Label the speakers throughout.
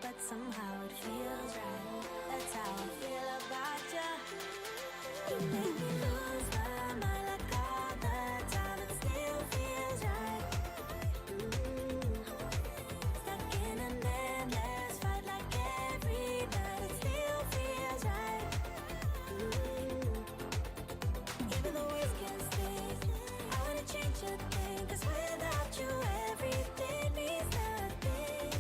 Speaker 1: but somehow it feels right. That's how I feel about you. You make me lose my mind like all the time. It still feels right. Stuck in an endless fight like every night. It still feels right. Even though we can stay, I wanna change a thing. 'Cause without you everything means nothing.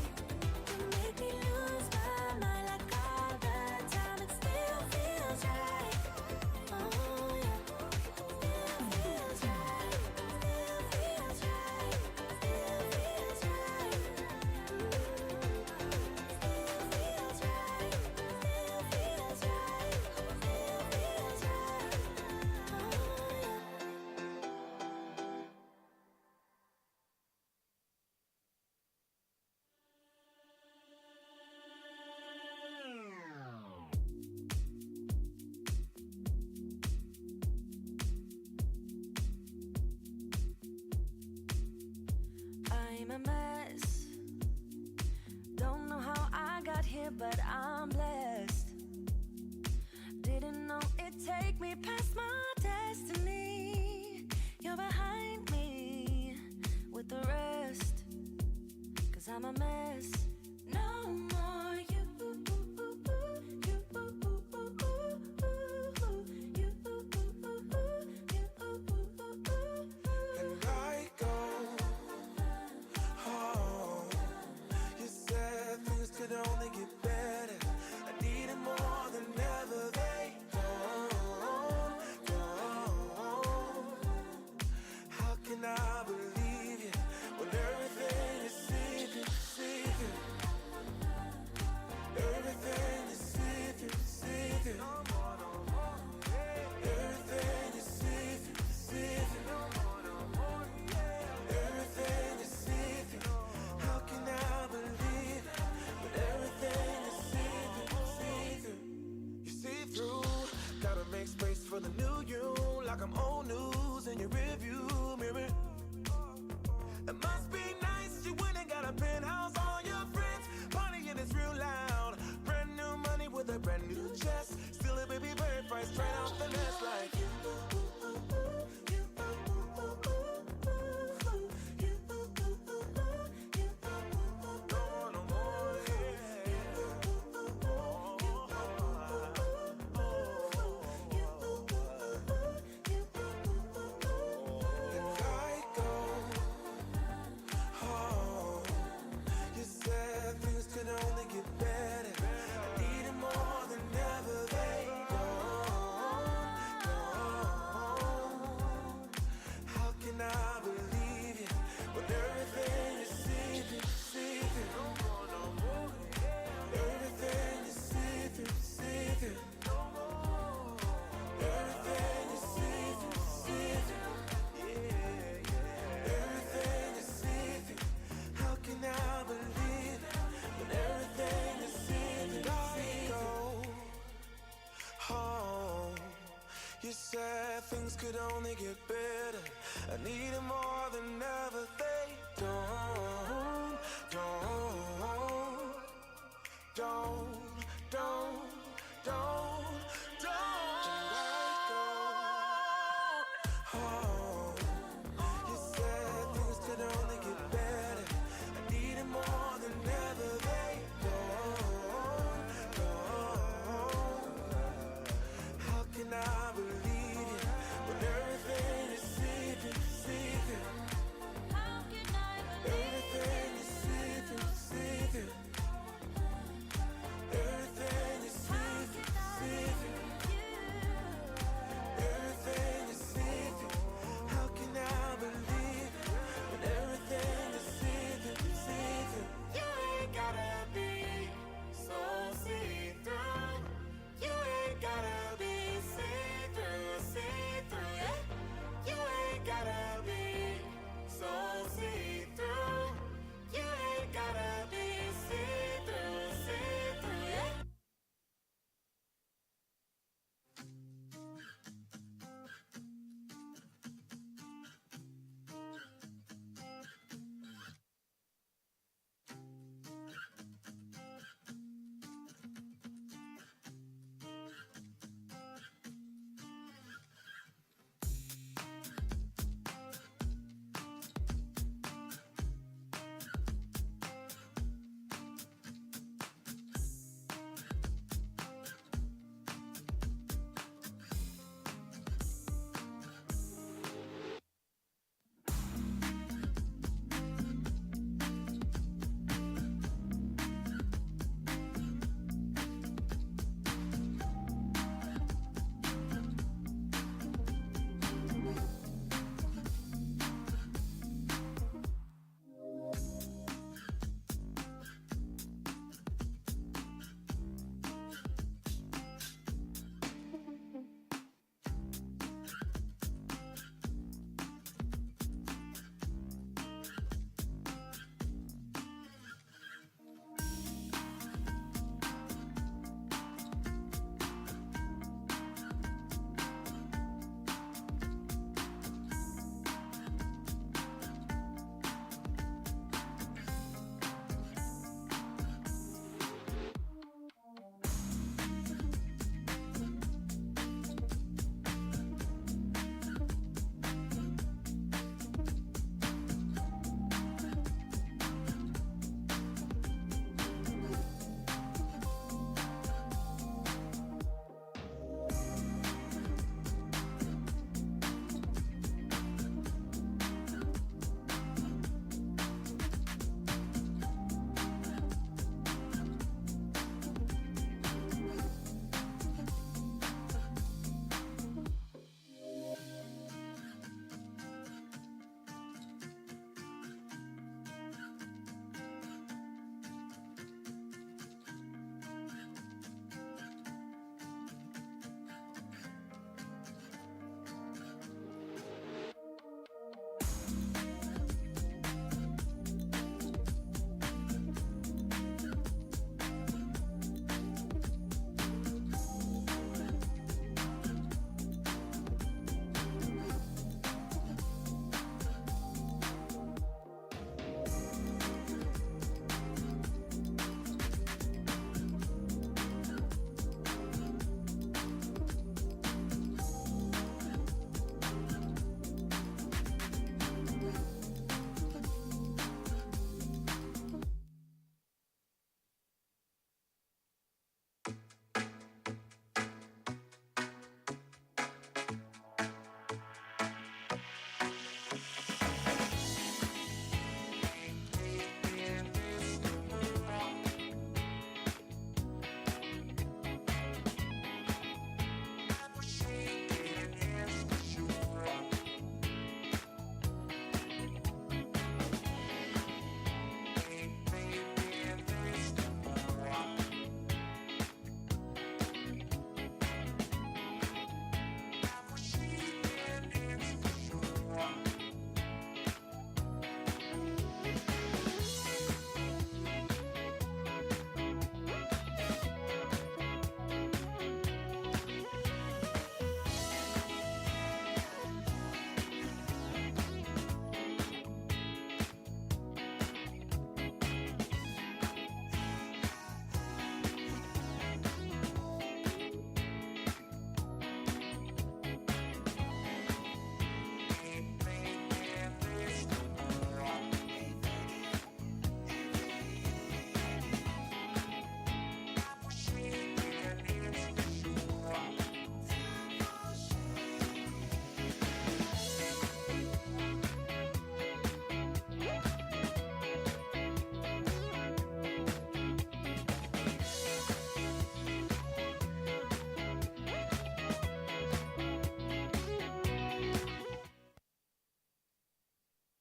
Speaker 1: You make me lose my mind like all the time. It still feels right. Oh yeah, still feels right. Still feels right. Still feels right. Still feels right. Still feels right. Still feels right. Oh yeah. I'm a mess. Don't know how I got here, but I'm blessed. Didn't know it'd take me past my destiny. You're behind me with the rest. 'Cause I'm a mess. No more you.
Speaker 2: And I go home. You said things could only get better. I needed more than ever. They don't. How can I believe you when everything is secret, secret? Everything is secret, secret. Everything is secret, secret. Everything is secret. How can I believe it when everything is secret, secret? You see through, gotta make space for the new you. Like I'm old news in your rearview mirror. It must be nice, you went and got a penthouse. All your friends partying is real loud. Brand new money with a brand new chest. Still a baby bird price straight off the nest like you. No more, And I go home. You said things could only get better. I needed more than ever. They don't. How can I believe you when everything is secret, secret? Everything is secret, secret. Everything is secret, secret. Everything is secret. How can I believe it when everything is secret? I go home. You said things could only get better. I need it more than ever. They don't. I go home. You said things could only get better. I need it more than ever. They don't. How can I believe you when everything is secret, secret?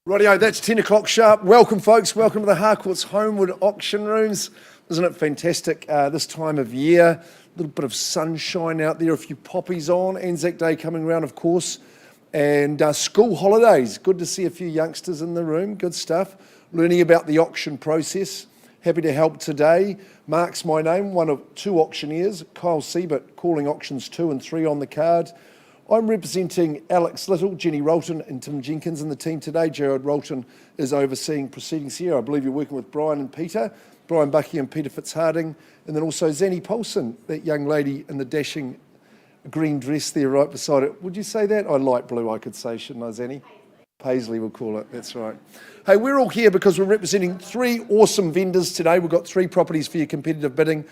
Speaker 3: Rightio, that's 10 o'clock sharp. Welcome, folks. Welcome to the Harcourts Holmwood auction rooms. Isn't it fantastic this time of year? A little bit of sunshine out there, a few poppies on. Anzac Day coming around, of course. And school holidays. Good to see a few youngsters in the room. Good stuff. Learning about the auction process. Happy to help today. Mark's my name, one of two auctioneers. Kyle Siebert, calling auctions 2 and 3 on the card. I'm representing Alex Little, Jenny Rolton and Tim Jenkins in the team today. Jared Rolton is overseeing proceedings here. I believe you're working with Brian and Peter, Brian Bucky and Peter Fitzharding, and then also Zanny Paulson, that young lady in the dashing green dress there right beside it. Would you say that? I light blue, I could say, shouldn't I, Zanny? Paisley we'll call it, that's right. Hey, we're all here because we're representing 3 awesome vendors today. We've got 3 properties for your competitive bidding.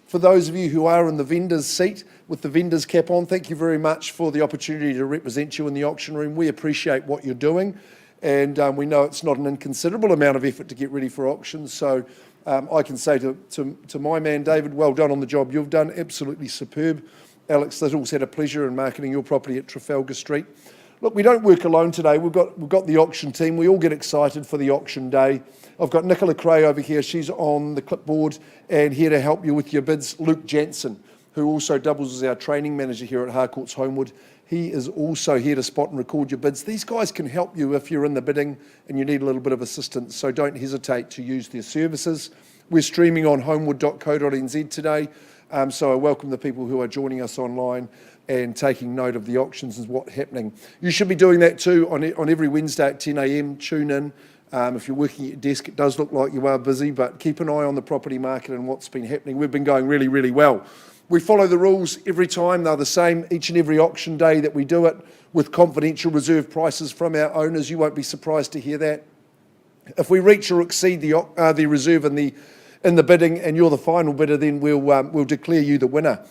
Speaker 3: For those of you who are in the vendor's seat with the vendor's cap on, thank you very much for the opportunity to represent you in the auction room. We appreciate what you're doing, and we know it's not an inconsiderable amount of effort to get ready for auctions. So I can say to my man David, well done on the job you've done, absolutely superb. Alex Little's had a pleasure in marketing your property at Trafalgar Street. Look, we don't work alone today. We've got the auction team. We all get excited for the auction day. I've got Nicola Cray over here. She's on the clipboard and here to help you with your bids. Luke Jansen, who also doubles as our training manager here at Harcourts Holmwood. He is also here to spot and record your bids. These guys can help you if you're in the bidding and you need a little bit of assistance, so don't hesitate to use their services. We're streaming on homewood.co.nz today, so I welcome the people who are joining us online and taking note of the auctions and what's happening. You should be doing that too on every Wednesday at 10 a.m. Tune in. If you're working at your desk, it does look like you are busy, but keep an eye on the property market and what's been happening. We've been going really, really well. We follow the rules every time. They're the same each and every auction day that we do it, with confidential reserve prices from our owners. You won't be surprised to hear that. If we reach or exceed the reserve in the bidding and you're the final bidder, then we'll declare you the winner.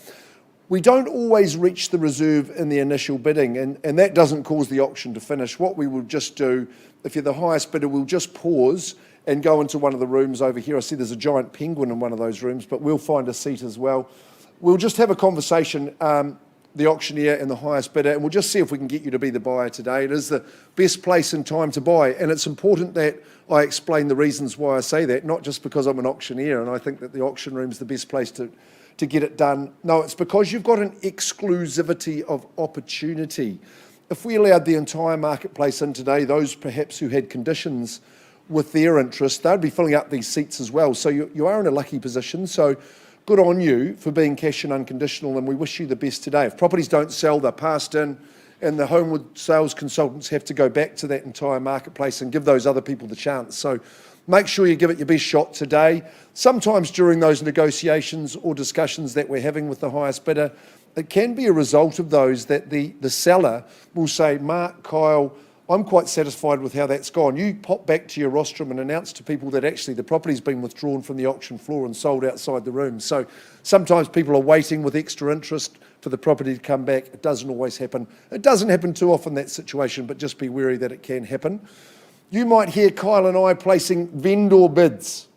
Speaker 3: We don't always reach the reserve in the initial bidding, and that doesn't cause the auction to finish. What we will just do, if you're the highest bidder, we'll just pause and go into one of the rooms over here. I see there's a giant penguin in one of those rooms, but we'll find a seat as well. We'll just have a conversation, the auctioneer and the highest bidder, and we'll just see if we can get you to be the buyer today. It is the best place and time to buy, and it's important that I explain the reasons why I say that, not just because I'm an auctioneer and I think that the auction room is the best place to get it done. No, it's because you've got an exclusivity of opportunity. If we allowed the entire marketplace in today, those perhaps who had conditions with their interest, they'd be filling up these seats as well. So you are in a lucky position. So good on you for being cash and unconditional, and we wish you the best today. If properties don't sell, they're passed in, and the Holmwood sales consultants have to go back to that entire marketplace and give those other people the chance. So make sure you give it your best shot today. Sometimes during those negotiations or discussions that we're having with the highest bidder, it can be a result of those that the seller will say, Mark, Kyle, I'm quite satisfied with how that's gone. You pop back to your rostrum and announce to people that actually the property's been withdrawn from the auction floor and sold outside the room. So sometimes people are waiting with extra interest for the property to come back. It doesn't always happen. It doesn't happen too often, that situation, but just be wary that it can happen. You might hear Kyle and I placing vendor bids.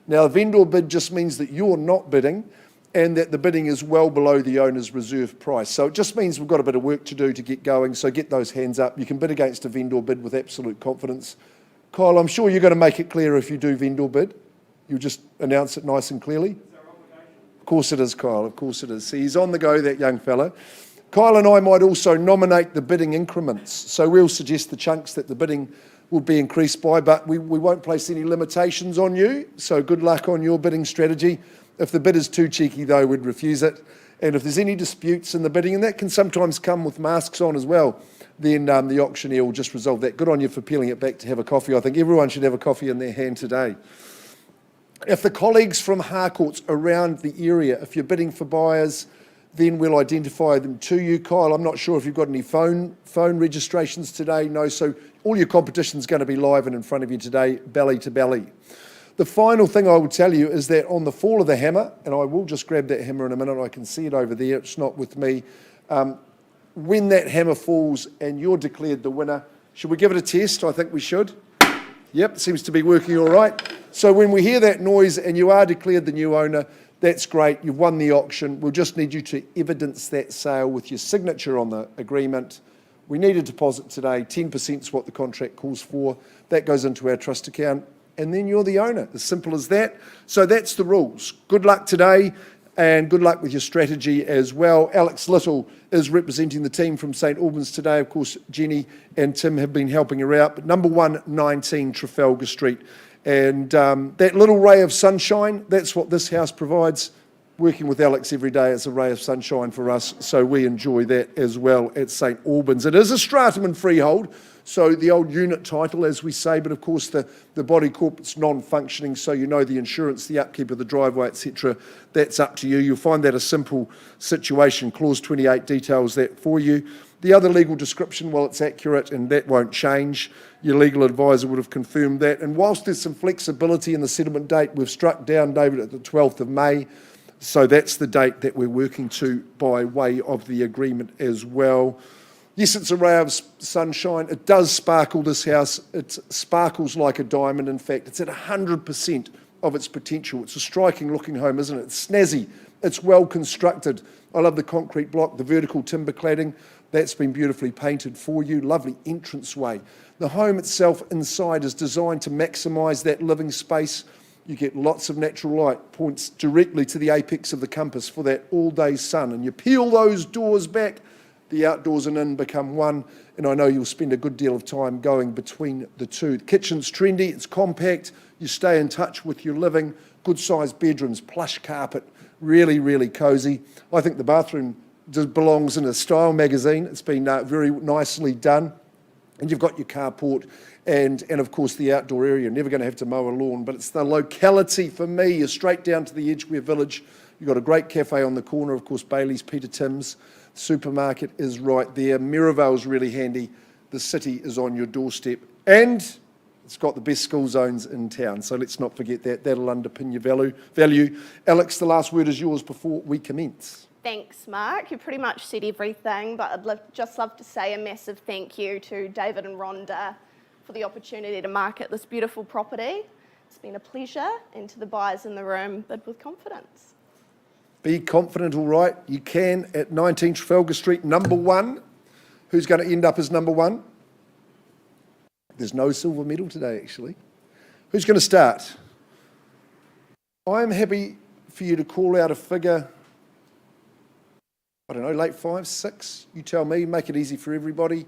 Speaker 3: Now, a vendor bid just means that you're not bidding and that the bidding is well below the owner's reserve price. So it just means we've got a bit of work to do to get going, so get those hands up. You can bid against a vendor bid with absolute confidence. Kyle, I'm sure you're going to make it clear if you do vendor bid. You'll just announce it nice and clearly. Of course it is, Kyle, of course it is. See, he's on the go, that young fella. Kyle and I might also nominate the bidding increments. So we'll suggest the chunks that the bidding will be increased by, but we won't place any limitations on you. So good luck on your bidding strategy. If the bid is too cheeky, though, we'd refuse it. And if there's any disputes in the bidding, and that can sometimes come with masks on as well, then the auctioneer will just resolve that. Good on you for peeling it back to have a coffee. I think everyone should have a coffee in their hand today. If the colleagues from Harcourts around the area, if you're bidding for buyers, then we'll identify them to you. Kyle, I'm not sure if you've got any phone registrations today. No, so all your competition's going to be live and in front of you today, belly to belly. The final thing I will tell you is that on the fall of the hammer, and I will just grab that hammer in a minute, I can see it over there, it's not with me. When that hammer falls and you're declared the winner, should we give it a test? I think we should. Yep, seems to be working all right. So when we hear that noise and you are declared the new owner, that's great, you've won the auction. We'll just need you to evidence that sale with your signature on the agreement. We need a deposit today. 10% is what the contract calls for. That goes into our trust account, and then you're the owner. As simple as that. So that's the rules. Good luck today, and good luck with your strategy as well. Alex Little is representing the team from St Albans today. Of course, Jenny and Tim have been helping her out. But number 119 Trafalgar Street. And that little ray of sunshine, that's what this house provides. Working with Alex every day is a ray of sunshine for us, so we enjoy that as well at St Albans. It is a stratum and freehold, so the old unit title, as we say, but of course the body corporate's non-functioning, so you know the insurance, the upkeep of the driveway, etc. That's up to you. You'll find that a simple situation. Clause 28 details that for you. The other legal description, well, it's accurate and that won't change. Your legal advisor would have confirmed that. And whilst there's some flexibility in the settlement date, we've struck down, David, at the 12th of May. So that's the date that we're working to by way of the agreement as well. Yes, it's a ray of sunshine. It does sparkle, this house. It sparkles like a diamond, in fact. It's at 100% of its potential. It's a striking looking home, isn't it? It's snazzy. It's well constructed. I love the concrete block, the vertical timber cladding. That's been beautifully painted for you. Lovely entranceway. The home itself inside is designed to maximise that living space. You get lots of natural light, points directly to the apex of the compass for that all-day sun. And you peel those doors back, the outdoors and in become one. And I know you'll spend a good deal of time going between the two. The kitchen's trendy, it's compact. You stay in touch with your living. Good-sized bedrooms, plush carpet, really, really cosy. I think the bathroom just belongs in a style magazine. It's been very nicely done. And you've got your carport. And of course the outdoor area. You're never going to have to mow a lawn, but it's the locality for me. You're straight down to the Edgeware Village. You've got a great cafe on the corner, of course, Bailey's, Peter Tim's. Supermarket is right there. Mirrorvale's really handy. The city is on your doorstep. And it's got the best school zones in town, so let's not forget that. That'll underpin your value. Alex, the last word is yours before we commence.
Speaker 4: Thanks, Mark. You pretty much said everything, but I'd just love to say a massive thank you to David and Rhonda for the opportunity to market this beautiful property. It's been a pleasure, and to the buyers in the room, bid with confidence.
Speaker 3: Be confident, all right. You can at 19 Trafalgar Street, number 1. Who's going to end up as number 1? There's no silver medal today, actually. Who's going to start? I'm happy for you to call out a figure, I don't know, late 5, 6. You tell me, make it easy for everybody.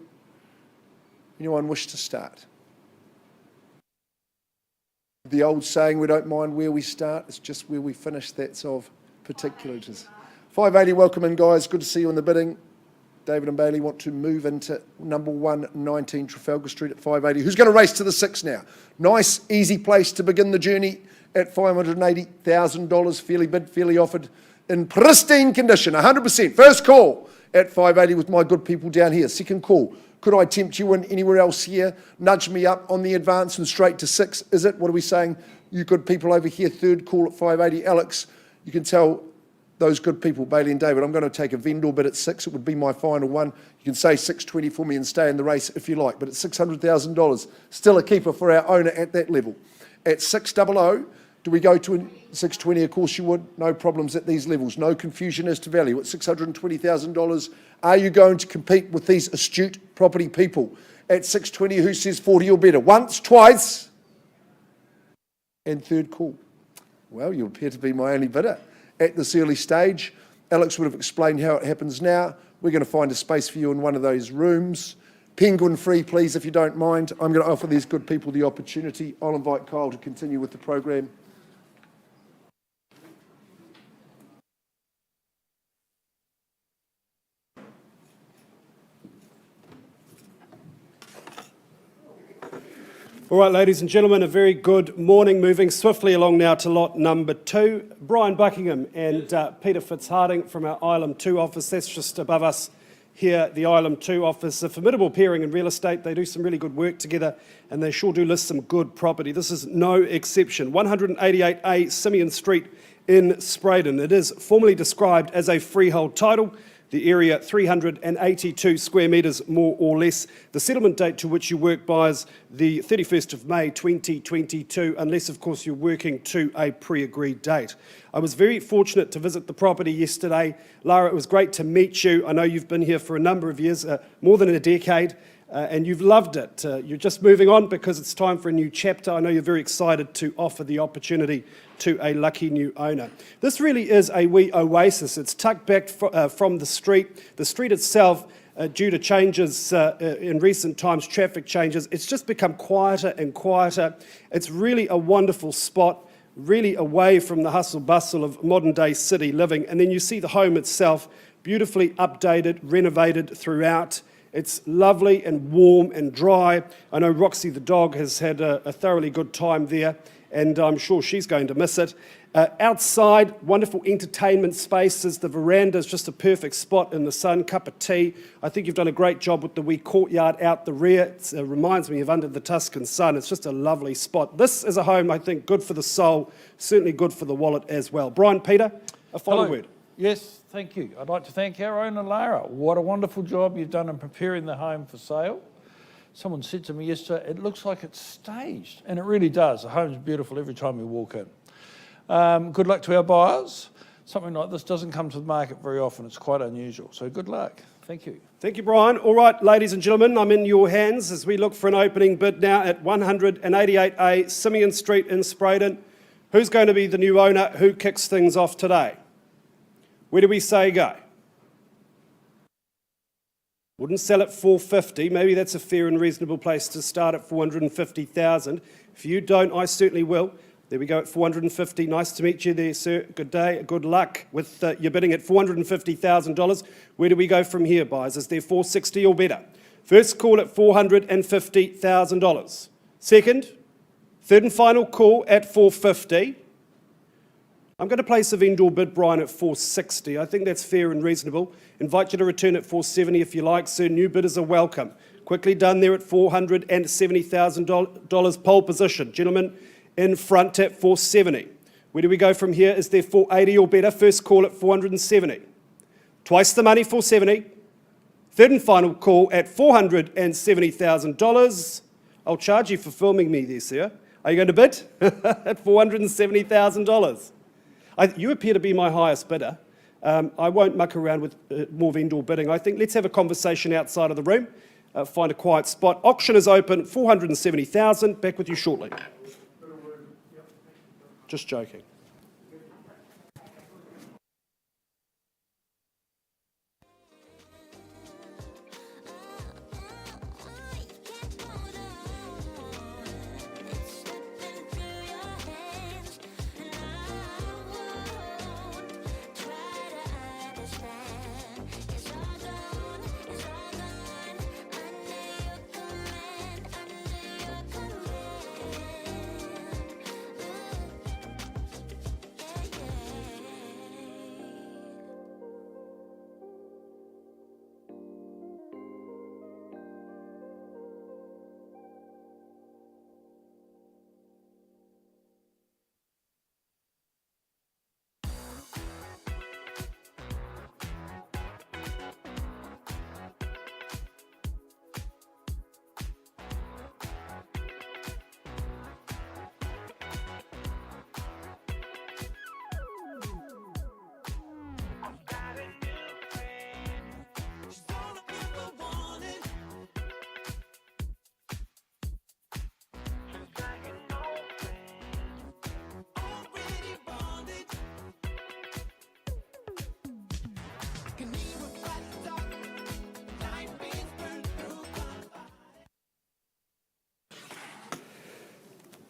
Speaker 3: Anyone wish to start? The old saying, we don't mind where we start, it's just where we finish, that's of particular interest. 580, welcome in, guys. Good to see you in the bidding. David and Bailey want to move into number 119 Trafalgar Street at 580. Who's going to race to the 6 now? Nice, easy place to begin the journey at $580,000. Fairly bid, fairly offered, in pristine condition, 100%. First call at 580 with my good people down here. Second call. Could I tempt you in anywhere else here? Nudge me up on the advance and straight to 6, is it? What are we saying? You good people over here, third call at 580. Alex, you can tell those good people, Bailey and David, I'm going to take a vendor bid at 6. It would be my final one. You can say 620 for me and stay in the race if you like, but it's $600,000. Still a keeper for our owner at that level. At 600, do we go to 620? Of course you would. No problems at these levels. No confusion as to value. At $620,000, are you going to compete with these astute property people? At 620, who says 40 or better? Once, twice, and third call. Well, you appear to be my only bidder at this early stage. Alex would have explained how it happens now. We're going to find a space for you in one of those rooms. Penguin free, please, if you don't mind. I'm going to offer these good people the opportunity. I'll invite Kyle to continue with the program.
Speaker 5: All right, ladies and gentlemen, a very good morning. Moving swiftly along now to lot number 2. Brian Buckingham and Peter Fitzharding from our Island 2 office. That's just above us here, the Island 2 office. A formidable pairing in real estate. They do some really good work together, and they sure do list some good property. This is no exception. 188A Simeon Street in Spraydon. It is formally described as a freehold title. The area 382 square metres more or less. The settlement date to which you work by is the 31st of May 2022, unless of course you're working to a pre-agreed date. I was very fortunate to visit the property yesterday. Lara, it was great to meet you. I know you've been here for a number of years, more than a decade. And you've loved it. You're just moving on because it's time for a new chapter. I know you're very excited to offer the opportunity to a lucky new owner. This really is a wee oasis. It's tucked back from the street. The street itself, due to changes in recent times, traffic changes, it's just become quieter and quieter. It's really a wonderful spot, really away from the hustle bustle of modern day city living. And then you see the home itself, beautifully updated, renovated throughout. It's lovely and warm and dry. I know Roxy the dog has had a thoroughly good time there, and I'm sure she's going to miss it. Outside, wonderful entertainment spaces. The veranda is just a perfect spot in the sun, cup of tea. I think you've done a great job with the wee courtyard out the rear. It reminds me of Under the Tuscan Sun. It's just a lovely spot. This is a home, I think, good for the soul, certainly good for the wallet as well. Brian, Peter, a final word.
Speaker 6: Yes, thank you. I'd like to thank our owner, Lara. What a wonderful job you've done in preparing the home for sale. Someone said to me yesterday, it looks like it's staged, and it really does. The home's beautiful every time you walk in. Good luck to our buyers. Something like this doesn't come to the market very often. It's quite unusual, so good luck. Thank you.
Speaker 5: Thank you, Brian. All right, ladies and gentlemen, I'm in your hands as we look for an opening bid now at 188A Simeon Street in Spraydon. Who's going to be the new owner? Who kicks things off today? Where do we say go? Wouldn't sell at 450. Maybe that's a fair and reasonable place to start at 450,000. If you don't, I certainly will. There we go at 450. Nice to meet you there, sir. Good day. Good luck with your bidding at $450,000. Where do we go from here, buyers? Is there 460 or better? First call at $450,000. Second, third and final call at 450. I'm going to place a vendor bid, Brian, at 460. I think that's fair and reasonable. Invite you to return at 470 if you like, sir. New bidders are welcome. Quickly done there at $470,000 pole position. Gentlemen in front at 470. Where do we go from here? Is there 480 or better? First call at 470. Twice the money, 470. Third and final call at $470,000. I'll charge you for filming me there, sir. Are you going to bid? At $470,000. You appear to be my highest bidder. I won't muck around with more vendor bidding. I think let's have a conversation outside of the room, find a quiet spot. Auction is open, $470,000. Back with you shortly. Just joking.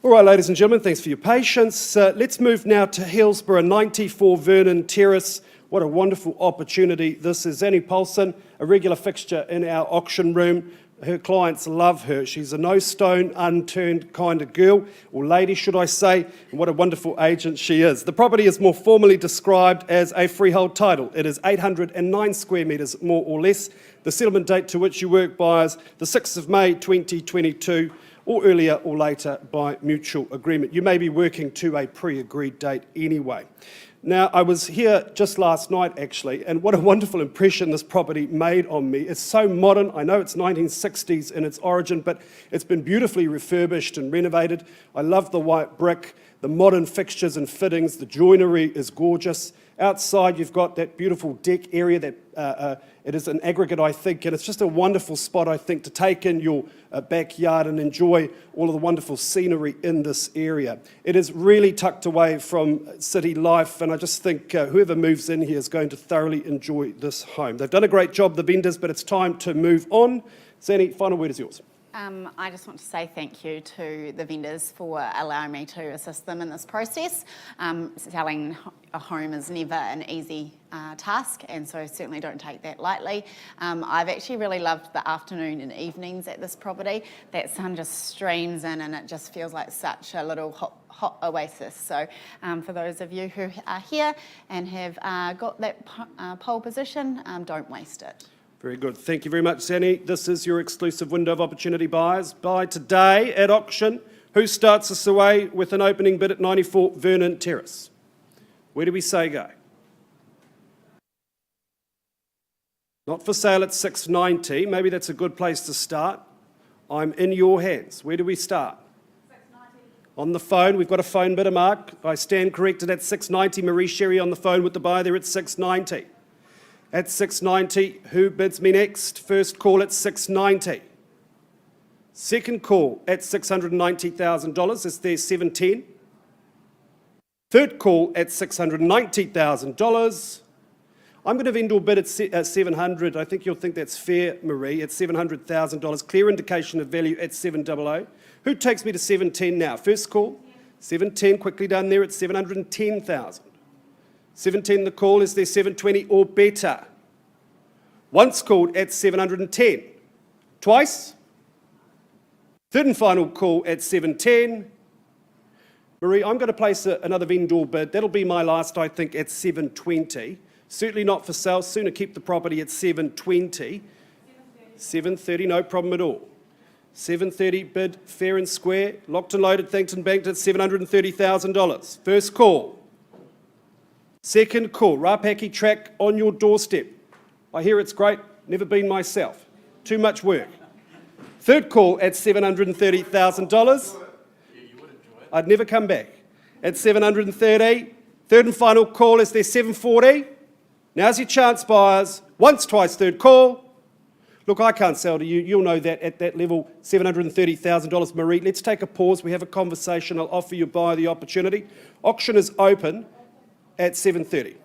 Speaker 5: All right, ladies and gentlemen, thanks for your patience. Let's move now to Hillsborough, 94 Vernon Terrace. What a wonderful opportunity this is. Annie Paulson, a regular fixture in our auction room. Her clients love her. She's a no-stone, unturned kind of girl, or lady, should I say, and what a wonderful agent she is. The property is more formally described as a freehold title. It is 809 square metres, more or less. The settlement date to which you work buyers, the 6th of May 2022, or earlier or later by mutual agreement. You may be working to a pre-agreed date anyway. Now, I was here just last night, actually, and what a wonderful impression this property made on me. It's so modern. I know it's 1960s in its origin, but it's been beautifully refurbished and renovated. I love the white brick, the modern fixtures and fittings. The joinery is gorgeous. Outside, you've got that beautiful deck area that it is an aggregate, I think, and it's just a wonderful spot, I think, to take in your backyard and enjoy all of the wonderful scenery in this area. It is really tucked away from city life, and I just think whoever moves in here is going to thoroughly enjoy this home. They've done a great job, the vendors, but it's time to move on. Zanny, final word is yours.
Speaker 7: I just want to say thank you to the vendors for allowing me to assist them in this process. Selling a home is never an easy task, and so certainly don't take that lightly. I've actually really loved the afternoon and evenings at this property. That sun just streams in and it just feels like such a little hot oasis. So for those of you who are here and have got that pole position, don't waste it.
Speaker 5: Very good. Thank you very much, Zanny. This is your exclusive window of opportunity buyers. Buy today at auction. Who starts us away with an opening bid at 94 Vernon Terrace? Where do we say go? Not for sale at $690. Maybe that's a good place to start. I'm in your hands. Where do we start? $690. On the phone, we've got a phone bidder, Mark. I stand corrected at $690. Marie Sherry on the phone with the buyer there at $690. At $690, who bids me next? First call at $690. Second call at $690,000. Is there $710? Third call at $690,000. I'm going to vendor bid at $700. I think you'll think that's fair, Marie, at $700,000. Clear indication of value at $700. Who takes me to $710 now? First call, $710, quickly done there at $710,000. $710 the call, is there $720 or better? Once called at $710. Twice. Third and final call at $710. Marie, I'm going to place another vendor bid. That'll be my last, I think, at $720. Certainly not for sale. Sooner keep the property at $720. $730, no problem at all. $730 bid, fair and square. Locked and loaded, thanked and banked at $730,000. First call. Second call, Rapaki track on your doorstep. I hear it's great, never been myself. Too much work. Third call at $730,000. I'd never come back. At $730. Third and final call, is there $740? Now's your chance, buyers. Once, twice, third call. Look, I can't sell to you. You'll know that at that level, $730,000. Marie, let's take a pause. We have a conversation. I'll offer your buyer the opportunity. Auction is open at 7:30.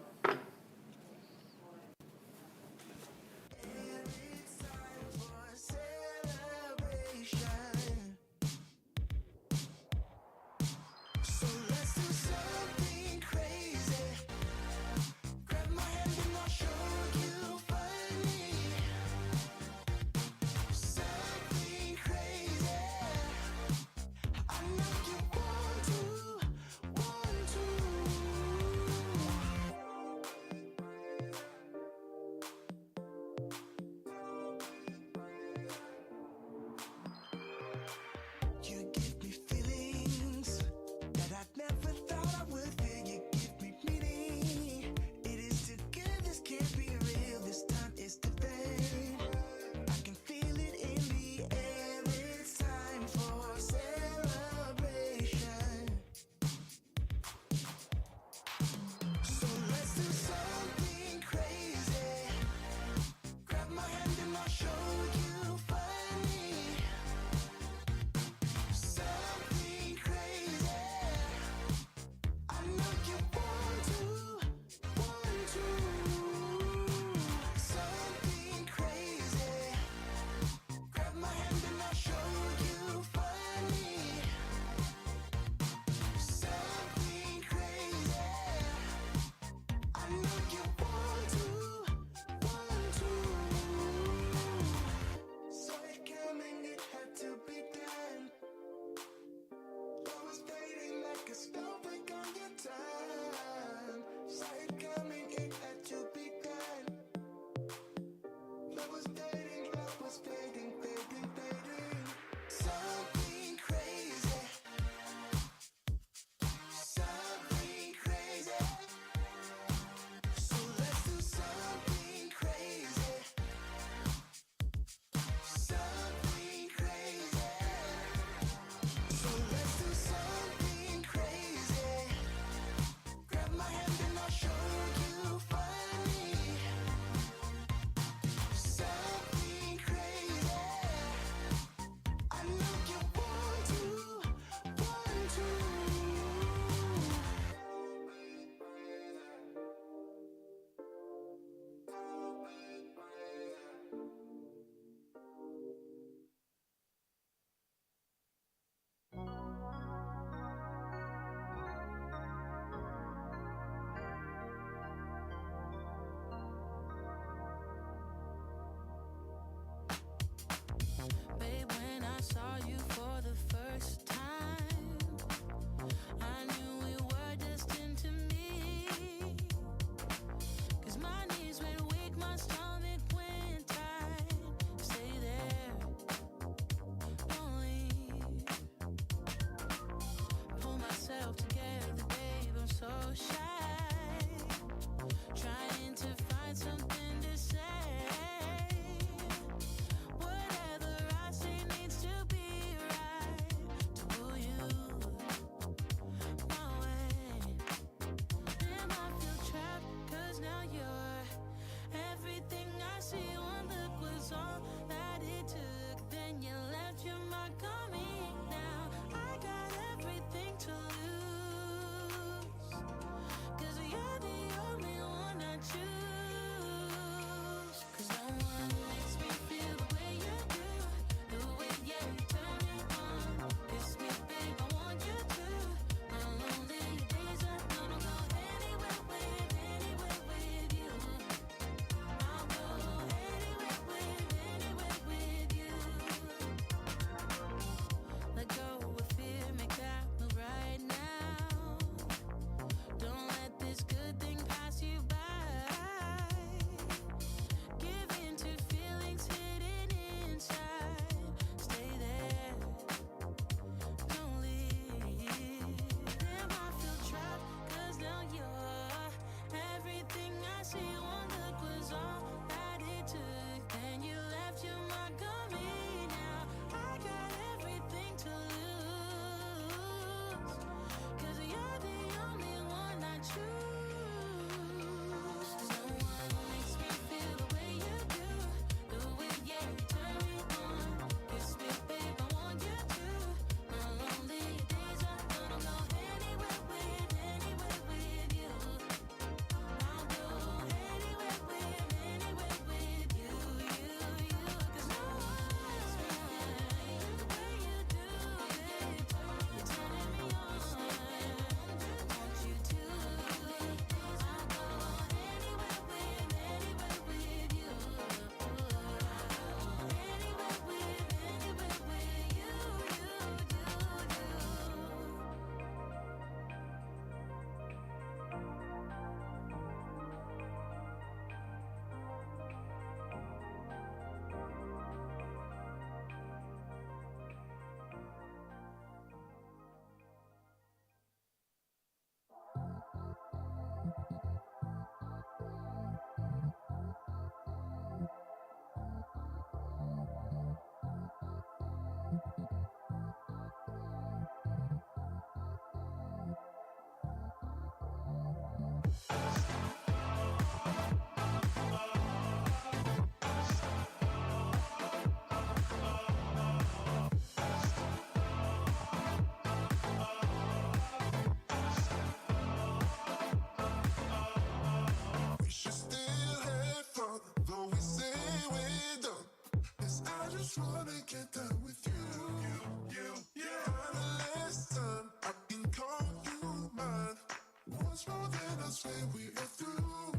Speaker 2: swear we are through.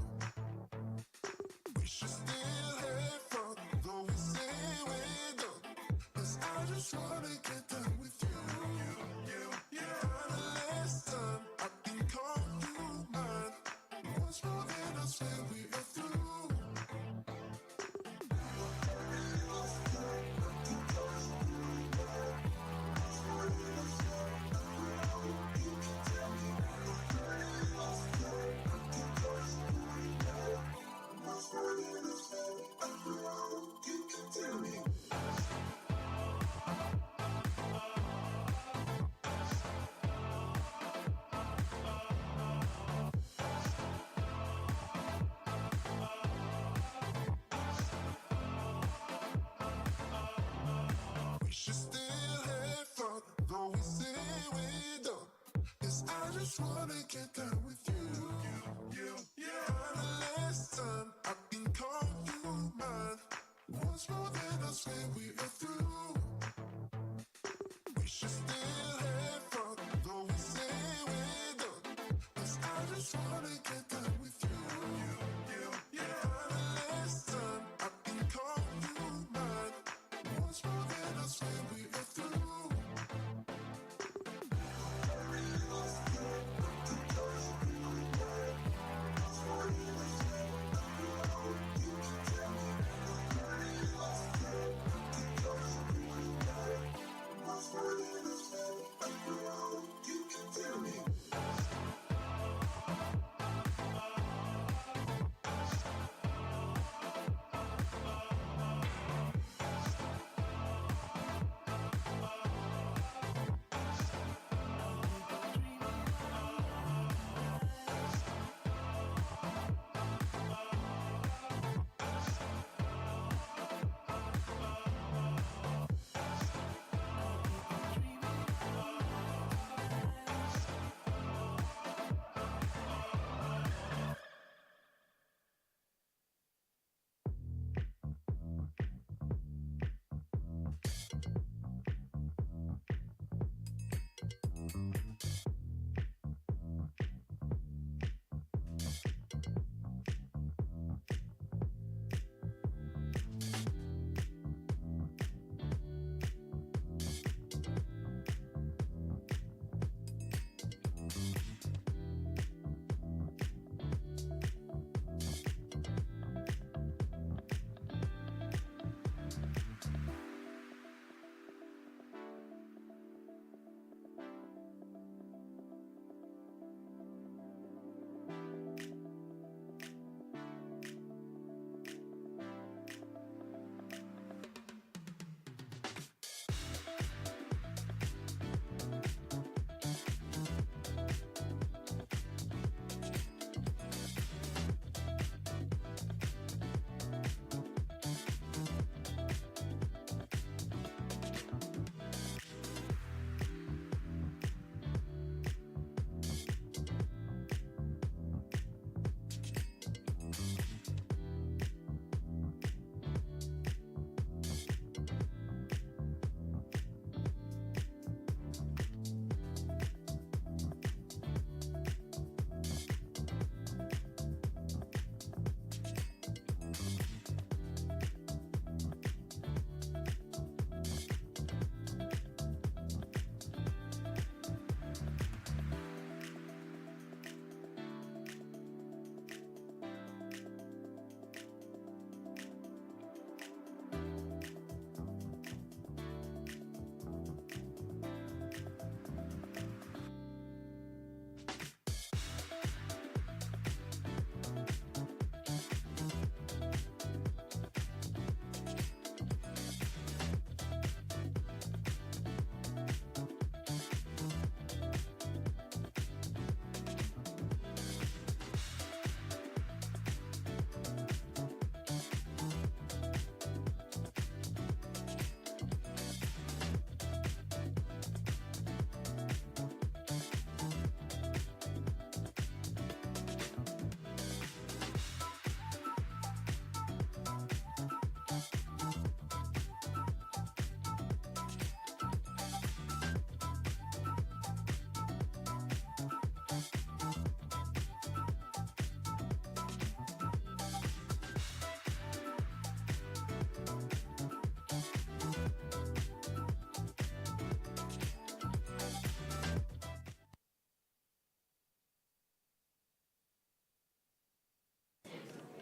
Speaker 2: We should still have fun, though we say we're done. 'Cause I just wanna get done with you. For the last time, I can call you mine. Once more, then I swear we are through. You can tell me. We should still have fun, though we say we're done. 'Cause I just wanna get done with you. For the last time, I can call you mine. Once more, then I swear we are through. We should still have fun, though we say we're done. 'Cause I just wanna get done with you. For the last time, I can call you mine. Once more, then I swear we are through.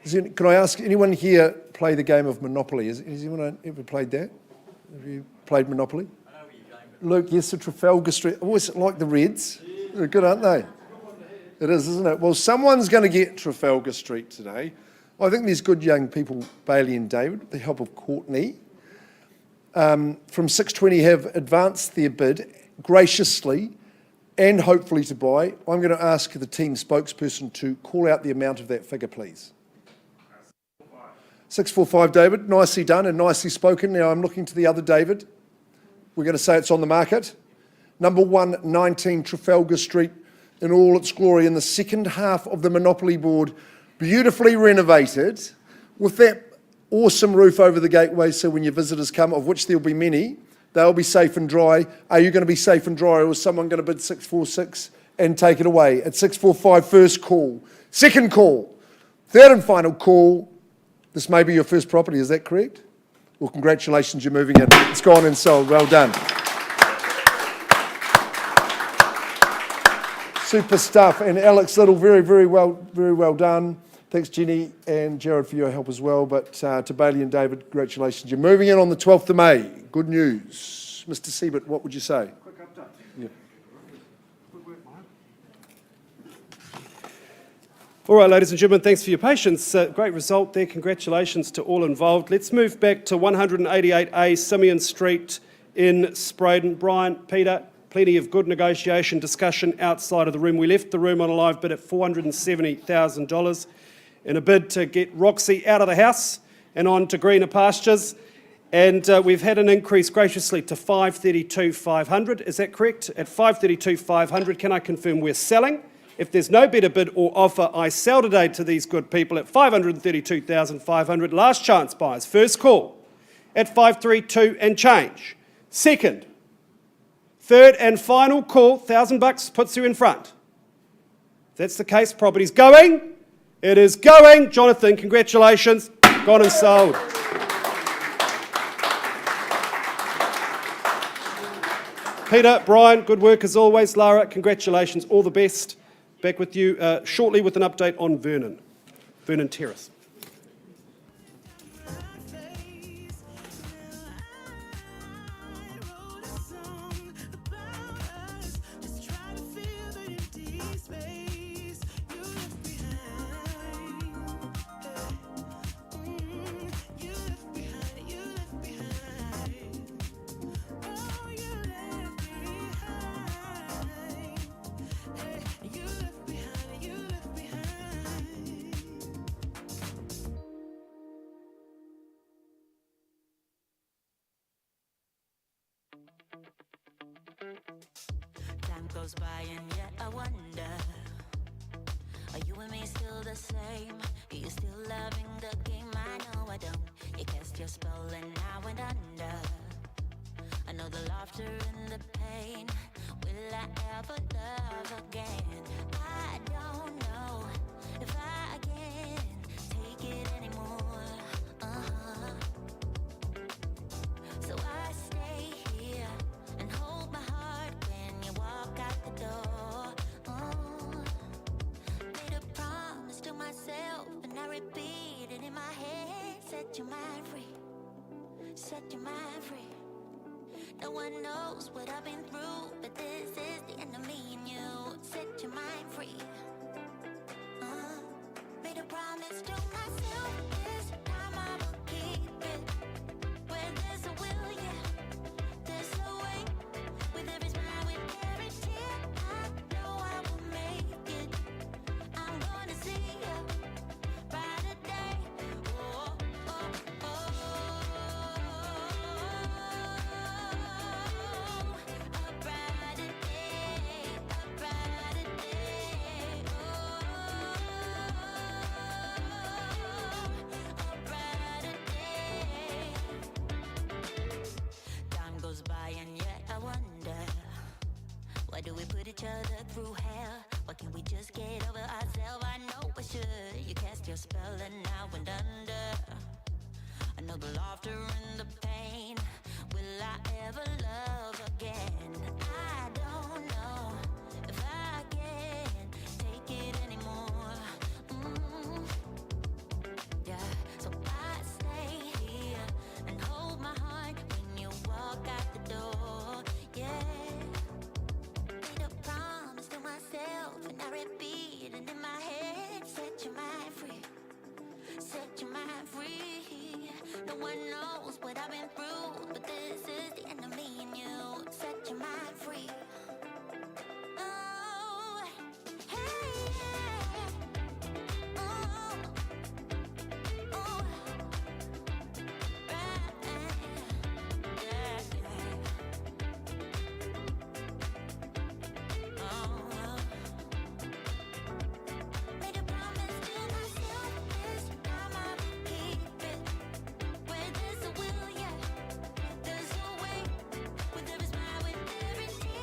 Speaker 3: Can I ask, anyone here play the game of Monopoly? Has anyone ever played that? Have you played Monopoly? Luke, yes, the Trafalgar Street. I always like the Reds. They're good, aren't they? It is, isn't it? Well, someone's going to get Trafalgar Street today. I think there's good young people, Bailey and David, with the help of Courtney, from 620 have advanced their bid graciously and hopefully to buy. I'm going to ask the team spokesperson to call out the amount of that figure, please. 645, David. Nicely done and nicely spoken. Now I'm looking to the other David. We're going to say it's on the market. Number 119 Trafalgar Street in all its glory in the second half of the Monopoly board, beautifully renovated with that awesome roof over the gateway, so when your visitors come, of which there'll be many, they'll be safe and dry. Are you going to be safe and dry, or is someone going to bid 646 and take it away? At 645, first call. Second call. Third and final call. This may be your first property, is that correct? Well, congratulations, you're moving in. It's gone and sold. Well done. Super stuff. And Alex Little, very well done. Thanks, Jenny and Jared, for your help as well. But to Bailey and David, congratulations. You're moving in on the 12th of May. Good news. Mr. Siebert, what would you say?
Speaker 5: Quick update.
Speaker 3: Yeah.
Speaker 5: All right, ladies and gentlemen, thanks for your patience. Great result there. Congratulations to all involved. Let's move back to 188A Simeon Street in Spraydon. Brian, Peter, plenty of good negotiation discussion outside of the room. We left the room on a live bid at $470,000 in a bid to get Roxy out of the house and on to greener pastures. And we've had an increase graciously to $532,500. Is that correct? At $532,500, can I confirm we're selling? If there's no better bid or offer, I sell today to these good people at $532,500. Last chance buyers. First call at $532 and change. Second, third and final call, $1,000 puts you in front. If that's the case, property's going. It is going. Jonathan, congratulations. Gone and sold. Peter, Brian, good work as always. Lara, congratulations. All the best. Back with you shortly with an update on Vernon Terrace.
Speaker 1: Time goes by and yet I wonder, are you and me still the same? Are you still loving the game? I know I don't. You cast your spell and I went under. I know the laughter and the pain. Will I ever love again? I don't know if I can take it anymore. So I stay here and hold my heart when you walk out the door. Made a promise to myself and I repeat it in my head. Set your mind free, set your mind free. No one knows what I've been through, but this is the end of me and you. Set your mind free. Made a promise to myself, this time I will keep it. Where there's a will, yeah, there's a way. With every smile, with every tear, I know I will make it. I'm gonna see a brighter day. Oh, oh, oh. A brighter day, a brighter day. A brighter day. Time goes by and yet I wonder, why do we put each other through hell? Why can't we just get over ourselves? I know I should. You cast your spell and I went under. I know the laughter and the pain. Will I ever love again? I don't know if I can take it anymore. No one knows what I've been through, but this is the end of me and you. Set your mind free. Oh, hey, yeah. Oh, oh, right, yeah, yeah. Oh, made a promise to myself this time I will keep it. Where there's a will, yeah, there's a way. Where there is power, there is healing.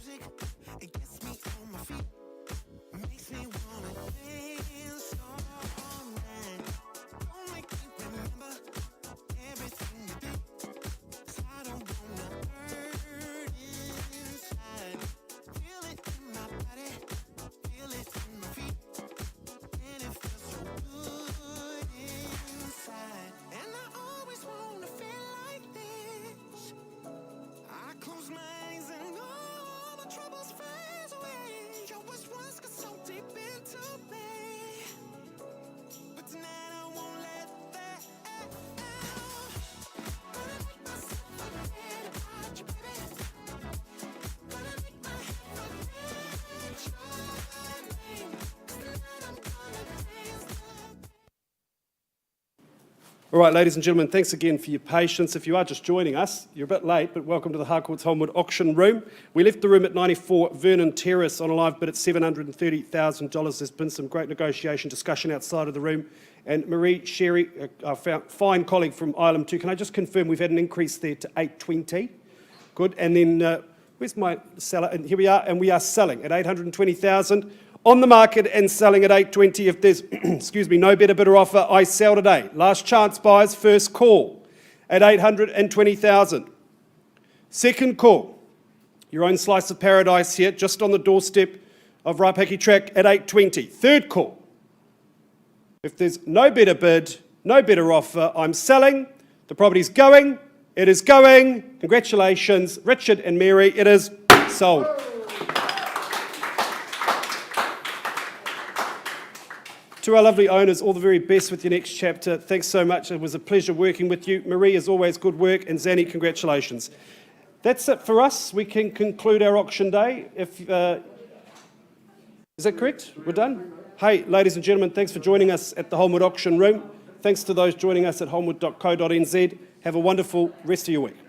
Speaker 2: music, it gets me on my feet. Makes me wanna dance all night. Don't make me remember everything you do. 'Cause I don't wanna hurt inside. Feel it in my body, feel it in my feet. And it feels so good inside. And I always wanna feel like this. I close my eyes and all my troubles fade away. Your wish was so deep into me, but tonight I won't let that out. Gonna make myself forget about you, baby. Gonna make my head forget your name. 'Cause tonight I'm gonna dance the
Speaker 5: All right, ladies and gentlemen, thanks again for your patience. If you are just joining us, you're a bit late, but welcome to the Harcourts Holmwood auction room. We left the room at 94 Vernon Terrace on a live bid at $730,000. There's been some great negotiation discussion outside of the room. And Marie Sherry, our fine colleague from INROOM 2, can I just confirm we've had an increase there to 820? Good. And then where's my seller? And here we are, and we are selling at 820,000. On the market and selling at 820. If there's, excuse me, no better bidder offer, I sell today. Last chance buyers, first call at 820,000. Second call, your own slice of paradise here, just on the doorstep of Rapaki Track at 820. Third call. If there's no better bid, no better offer, I'm selling. The property's going. It is going. Congratulations, Richard and Mary. It is sold. To our lovely owners, all the very best with your next chapter. Thanks so much. It was a pleasure working with you. Marie, as always, good work. And Zanny, congratulations. That's it for us. We can conclude our auction day. Is that correct? We're done? Hey, ladies and gentlemen, thanks for joining us at the Holmwood auction room. Thanks to those joining us at holmwood.co.nz. Have a wonderful rest of your week.